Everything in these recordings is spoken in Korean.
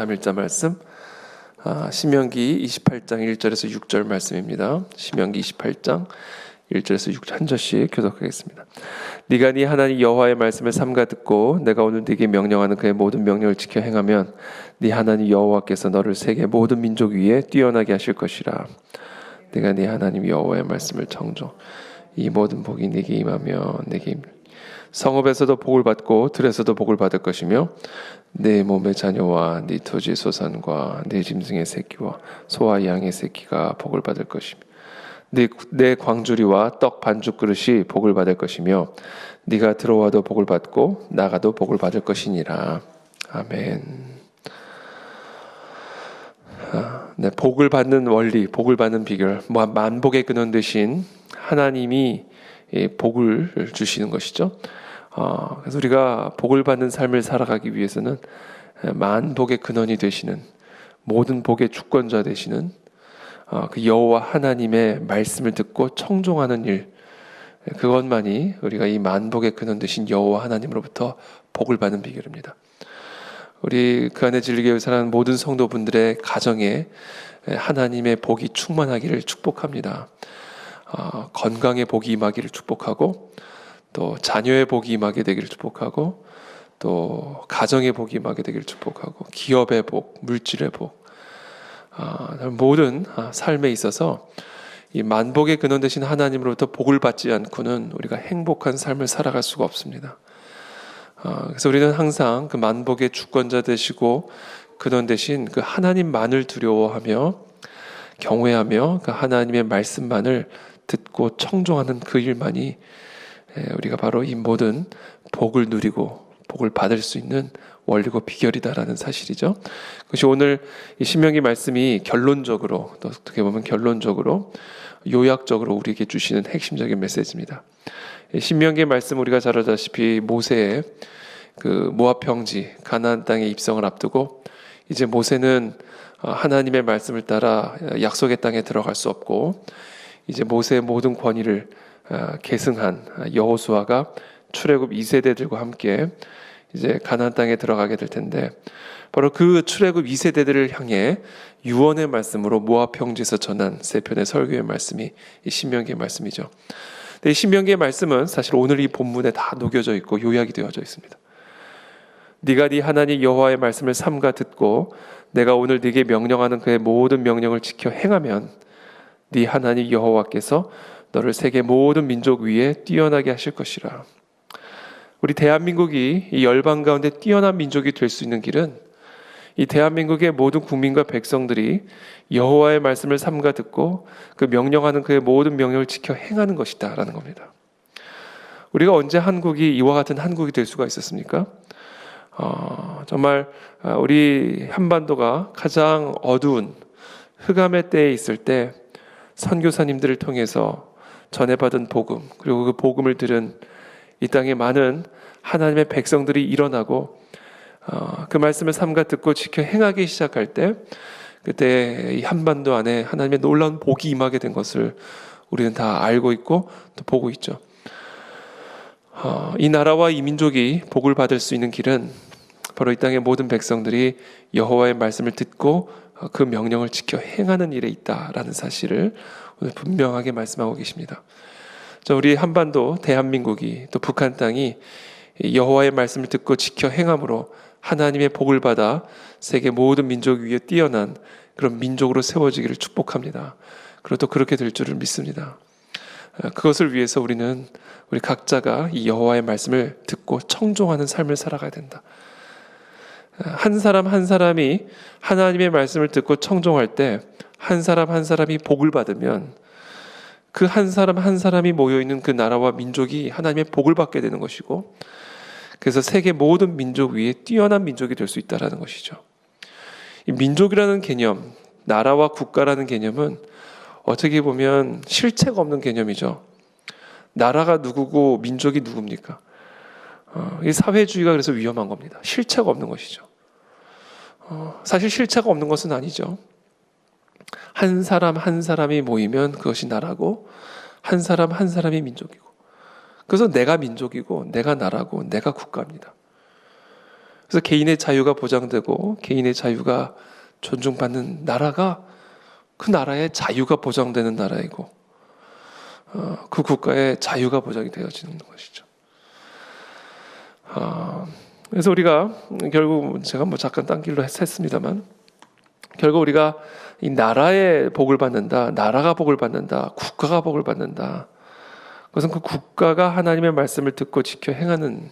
3일자 말씀, 신명기 28장 1절에서 6절 말씀입니다. 신명기 28장 1절에서 6절 한 절씩 교독하겠습니다. 네가 네 하나님 여호와의 말씀을 삼가 듣고 내가 오늘 네게 명령하는 그의 모든 명령을 지켜 행하면 네 하나님 여호와께서 너를 세계 모든 민족 위에 뛰어나게 하실 것이라. 네가 네 하나님 여호와의 말씀을 청종. 이 모든 복이 네게 임하며 네게 성읍에서도 복을 받고 들에서도 복을 받을 것이며 네 몸의 자녀와 네 토지의 소산과 네 짐승의 새끼와 소와 양의 새끼가 복을 받을 것이며 네 광주리와 떡 반죽 그릇이 복을 받을 것이며 네가 들어와도 복을 받고 나가도 복을 받을 것이니라. 아멘. 네, 복을 받는 원리, 복을 받는 비결, 만복의 근원 되신 하나님이 복을 주시는 것이죠. 그래서 우리가 복을 받는 삶을 살아가기 위해서는 만복의 근원이 되시는, 모든 복의 주권자 되시는 그 여호와 하나님의 말씀을 듣고 청종하는 일, 그것만이 우리가 이 만복의 근원 되신 여호와 하나님으로부터 복을 받는 비결입니다. 우리 그 안에 진리교회 사는 모든 성도분들의 가정에 하나님의 복이 충만하기를 축복합니다. 건강의 복이 임하기를 축복하고, 또 자녀의 복이 임하게 되기를 축복하고, 또 가정의 복이 임하게 되기를 축복하고, 기업의 복, 물질의 복, 모든 삶에 있어서 이 만복의 근원 되신 하나님으로부터 복을 받지 않고는 우리가 행복한 삶을 살아갈 수가 없습니다. 그래서 우리는 항상 그 만복의 주권자 되시고 근원 되신 그 하나님만을 두려워하며 경외하며 그 하나님의 말씀만을 듣고 청종하는 그 일만이 우리가 바로 이 모든 복을 누리고 복을 받을 수 있는 원리고 비결이다라는 사실이죠. 그것이 오늘 이 신명기 말씀이 결론적으로, 또 어떻게 보면 결론적으로 요약적으로 우리에게 주시는 핵심적인 메시지입니다. 신명기 말씀 우리가 잘 알다시피 모세의 그 모압 평지 가나안 땅에 입성을 앞두고 이제 모세는 하나님의 말씀을 따라 약속의 땅에 들어갈 수 없고 이제 모세의 모든 권위를 계승한 여호수아가 출애굽 2세대들과 함께 이제 가나안 땅에 들어가게 될 텐데, 바로 그 출애굽 2세대들을 향해 유언의 말씀으로 모압 평지에서 전한 세 편의 설교의 말씀이 이 신명기의 말씀이죠. 근데 이 신명기의 말씀은 사실 오늘 이 본문에 다 녹여져 있고 요약이 되어져 있습니다. 네가 네 하나님 여호와의 말씀을 삼가 듣고 내가 오늘 네게 명령하는 그의 모든 명령을 지켜 행하면 네 하나님 여호와께서 너를 세계 모든 민족 위에 뛰어나게 하실 것이라. 우리 대한민국이 이 열방 가운데 뛰어난 민족이 될 수 있는 길은 이 대한민국의 모든 국민과 백성들이 여호와의 말씀을 삼가 듣고 그 명령하는 그의 모든 명령을 지켜 행하는 것이다 라는 겁니다. 우리가 언제 한국이 이와 같은 한국이 될 수가 있었습니까? 정말 우리 한반도가 가장 어두운 흑암의 때에 있을 때 선교사님들을 통해서 전해받은 복음, 그리고 그 복음을 들은 이 땅에 많은 하나님의 백성들이 일어나고 그 말씀을 삼가 듣고 지켜 행하기 시작할 때, 그때 이 한반도 안에 하나님의 놀라운 복이 임하게 된 것을 우리는 다 알고 있고 또 보고 있죠. 이 나라와 이 민족이 복을 받을 수 있는 길은 바로 이 땅의 모든 백성들이 여호와의 말씀을 듣고 그 명령을 지켜 행하는 일에 있다라는 사실을 오늘 분명하게 말씀하고 계십니다. 우리 한반도 대한민국이 또 북한 땅이 여호와의 말씀을 듣고 지켜 행함으로 하나님의 복을 받아 세계 모든 민족 위에 뛰어난 그런 민족으로 세워지기를 축복합니다. 그리고 또 그렇게 될 줄을 믿습니다. 그것을 위해서 우리 각자가 이 여호와의 말씀을 듣고 청종하는 삶을 살아가야 된다. 한 사람 한 사람이 하나님의 말씀을 듣고 청종할 때 한 사람 한 사람이 복을 받으면 그 한 사람 한 사람이 모여있는 그 나라와 민족이 하나님의 복을 받게 되는 것이고, 그래서 세계 모든 민족 위에 뛰어난 민족이 될 수 있다는 것이죠. 이 민족이라는 개념, 나라와 국가라는 개념은 어떻게 보면 실체가 없는 개념이죠. 나라가 누구고 민족이 누굽니까? 이 사회주의가 그래서 위험한 겁니다. 실체가 없는 것이죠. 사실 실체가 없는 것은 아니죠. 한 사람 한 사람이 모이면 그것이 나라고, 한 사람 한 사람이 민족이고, 그래서 내가 민족이고 내가 나라고 내가 국가입니다. 그래서 개인의 자유가 보장되고 개인의 자유가 존중받는 나라가 그 나라의 자유가 보장되는 나라이고 그 국가의 자유가 보장이 되어지는 것이죠. 그래서 우리가 결국 제가 잠깐 딴 길로 했습니다만 결국 우리가 이 나라의 복을 받는다, 나라가 복을 받는다, 국가가 복을 받는다. 그것은 그 국가가 하나님의 말씀을 듣고 지켜 행하는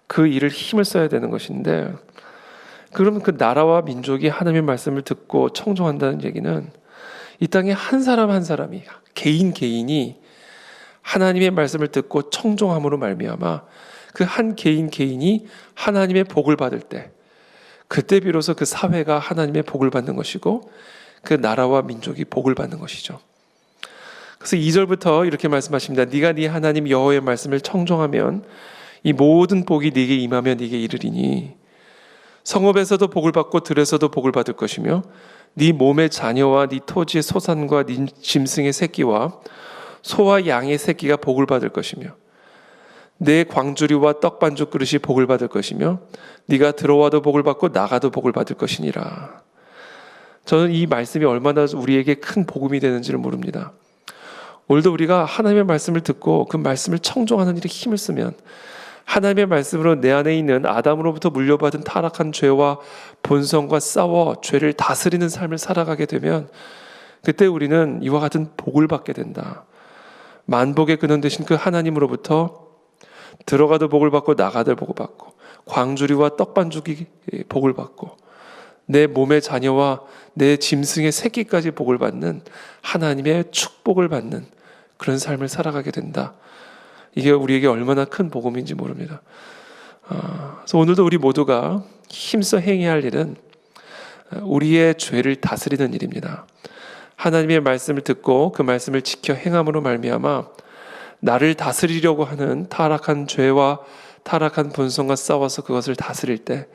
그 일을 힘을 써야 되는 것인데, 그러면 그 나라와 민족이 하나님의 말씀을 듣고 청종한다는 얘기는 이 땅에 한 사람 한 사람이 개인이 하나님의 말씀을 듣고 청종함으로 말미암아 그 한 개인이 하나님의 복을 받을 때, 그때 비로소 그 사회가 하나님의 복을 받는 것이고 그 나라와 민족이 복을 받는 것이죠. 그래서 2절부터 이렇게 말씀하십니다. 네가 네 하나님 여호와의 말씀을 청종하면 이 모든 복이 네게 임하며 네게 이르리니 성읍에서도 복을 받고 들에서도 복을 받을 것이며 네 몸의 자녀와 네 토지의 소산과 네 짐승의 새끼와 소와 양의 새끼가 복을 받을 것이며 내 광주리와 떡반죽 그릇이 복을 받을 것이며 네가 들어와도 복을 받고 나가도 복을 받을 것이니라. 저는 이 말씀이 얼마나 우리에게 큰 복음이 되는지를 모릅니다. 오늘도 우리가 하나님의 말씀을 듣고 그 말씀을 청종하는 일에 힘을 쓰면 하나님의 말씀으로 내 안에 있는 아담으로부터 물려받은 타락한 죄와 본성과 싸워 죄를 다스리는 삶을 살아가게 되면 그때 우리는 이와 같은 복을 받게 된다. 만복의 근원 되신 그 하나님으로부터 들어가도 복을 받고 나가도 복을 받고 광주리와 떡반죽이 복을 받고 내 몸의 자녀와 내 짐승의 새끼까지 복을 받는 하나님의 축복을 받는 그런 삶을 살아가게 된다. 이게 우리에게 얼마나 큰 복음인지 모릅니다. 그래서 오늘도 우리 모두가 힘써 행해야 할 일은 우리의 죄를 다스리는 일입니다. 하나님의 말씀을 듣고 그 말씀을 지켜 행함으로 말미암아 나를 다스리려고 하는 타락한 죄와 타락한 본성과 싸워서 그것을 다스릴 때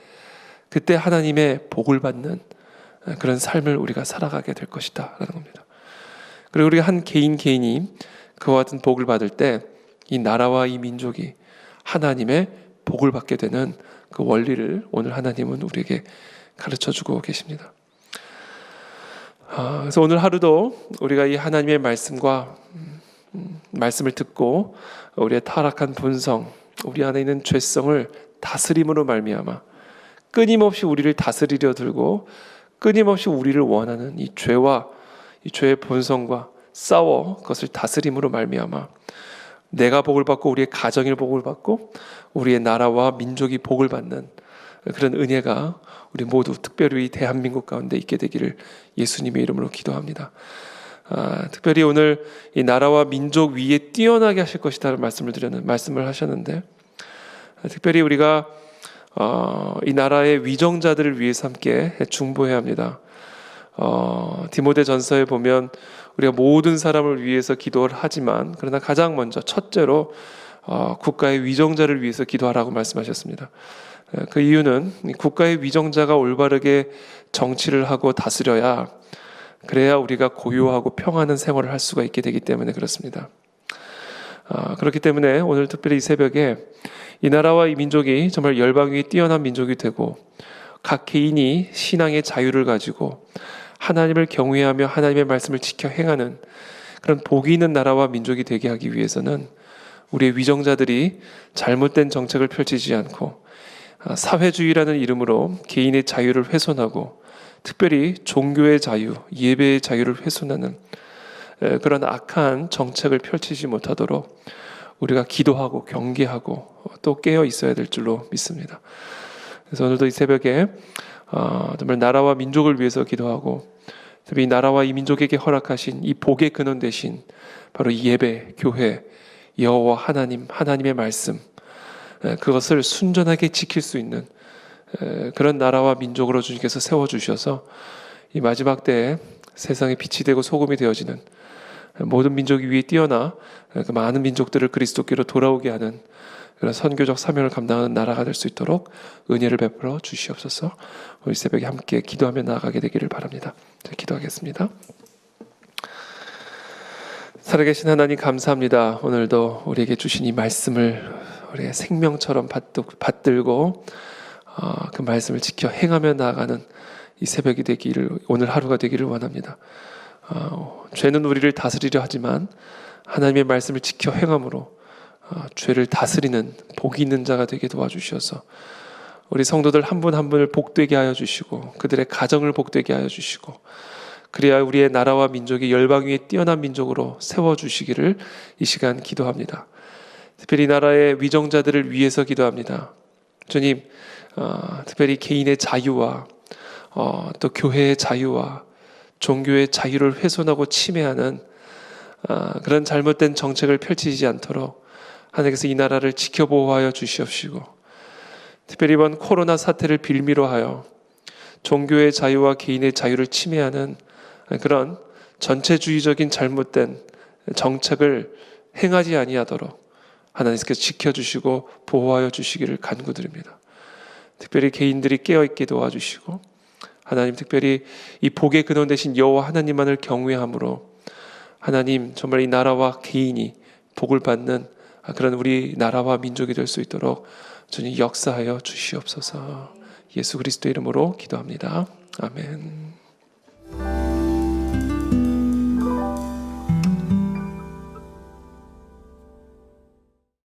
그때 하나님의 복을 받는 그런 삶을 우리가 살아가게 될 것이다 라는 겁니다. 그리고 우리가 한 개인이 그와 같은 복을 받을 때 이 나라와 이 민족이 하나님의 복을 받게 되는 그 원리를 오늘 하나님은 우리에게 가르쳐주고 계십니다. 그래서 오늘 하루도 우리가 이 하나님의 말씀과 말씀을 듣고 우리의 타락한 본성, 우리 안에 있는 죄성을 다스림으로 말미암아 끊임없이 우리를 다스리려 들고 끊임없이 우리를 원하는 이 죄와 이 죄의 본성과 싸워 그것을 다스림으로 말미암아 내가 복을 받고 우리의 가정이 복을 받고 우리의 나라와 민족이 복을 받는 그런 은혜가 우리 모두 특별히 대한민국 가운데 있게 되기를 예수님의 이름으로 기도합니다. 특별히 오늘 이 나라와 민족 위에 뛰어나게 하실 것이다라는 말씀을 하셨는데 특별히 우리가 이 나라의 위정자들을 위해서 함께 중보해야 합니다. 디모데 전서에 보면 우리가 모든 사람을 위해서 기도를 하지만 그러나 가장 먼저 첫째로 국가의 위정자를 위해서 기도하라고 말씀하셨습니다. 그 이유는 국가의 위정자가 올바르게 정치를 하고 다스려야 그래야 우리가 고요하고 평안한 생활을 할 수가 있게 되기 때문에 그렇습니다. 그렇기 때문에 오늘 특별히 이 새벽에 이 나라와 이 민족이 정말 열방 위에 뛰어난 민족이 되고 각 개인이 신앙의 자유를 가지고 하나님을 경외하며 하나님의 말씀을 지켜 행하는 그런 복이 있는 나라와 민족이 되게 하기 위해서는 우리의 위정자들이 잘못된 정책을 펼치지 않고 사회주의라는 이름으로 개인의 자유를 훼손하고 특별히 종교의 자유, 예배의 자유를 훼손하는 그런 악한 정책을 펼치지 못하도록 우리가 기도하고 경계하고 또 깨어 있어야 될 줄로 믿습니다. 그래서 오늘도 이 새벽에 정말 나라와 민족을 위해서 기도하고 특히 이 나라와 이 민족에게 허락하신 이 복의 근원 되신 바로 이 예배, 교회, 여호와 하나님의 말씀 그것을 순전하게 지킬 수 있는 그런 나라와 민족으로 주님께서 세워주셔서 이 마지막 때에 세상에 빛이 되고 소금이 되어지는 모든 민족 위에 뛰어나 그 많은 민족들을 그리스도께로 돌아오게 하는 그런 선교적 사명을 감당하는 나라가 될 수 있도록 은혜를 베풀어 주시옵소서. 우리 새벽에 함께 기도하며 나아가게 되기를 바랍니다. 기도하겠습니다. 살아계신 하나님 감사합니다. 오늘도 우리에게 주신 이 말씀을 우리의 생명처럼 받들고 그 말씀을 지켜 행하며 나아가는 이 새벽이 되기를, 오늘 하루가 되기를 원합니다. 죄는 우리를 다스리려 하지만 하나님의 말씀을 지켜 행함으로 죄를 다스리는 복이 있는 자가 되게 도와주셔서 우리 성도들 한 분 한 분을 복되게 하여 주시고 그들의 가정을 복되게 하여 주시고 그래야 우리의 나라와 민족이 열방 위에 뛰어난 민족으로 세워주시기를 이 시간 기도합니다. 특별히 이 나라의 위정자들을 위해서 기도합니다. 주님, 특별히 개인의 자유와 또 교회의 자유와 종교의 자유를 훼손하고 침해하는 그런 잘못된 정책을 펼치지 않도록 하나님께서 이 나라를 지켜보호하여 주시옵시고, 특별히 이번 코로나 사태를 빌미로 하여 종교의 자유와 개인의 자유를 침해하는 그런 전체주의적인 잘못된 정책을 행하지 아니하도록 하나님께서 지켜주시고 보호하여 주시기를 간구드립니다. 특별히 개인들이 깨어있게 도와주시고 하나님, 특별히 이 복의 근원 되신 여호와 하나님만을 경외함으로 하나님, 정말 이 나라와 개인이 복을 받는 그런 우리 나라와 민족이 될 수 있도록 주님 역사하여 주시옵소서. 예수 그리스도의 이름으로 기도합니다. 아멘.